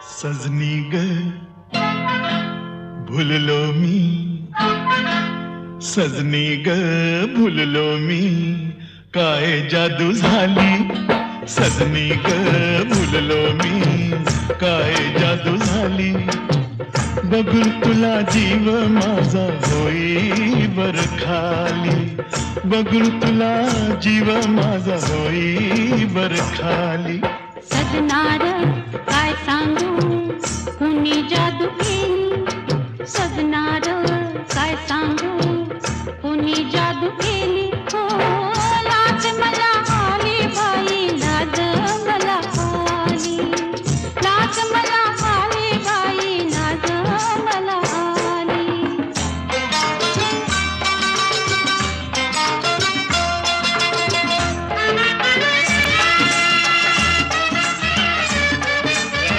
सजनी ग भुललो मी, सजनी ग भुललो मी, काय जादू झाली. सजनी ग भुललो मी, काय जादू झाली. बघून तुला जीव माझा होई बर खाली. बघून तुला जीव माझा होई बर खाली. सजनार काय सांगू कुणी जादू केली. सजनार काय सांगू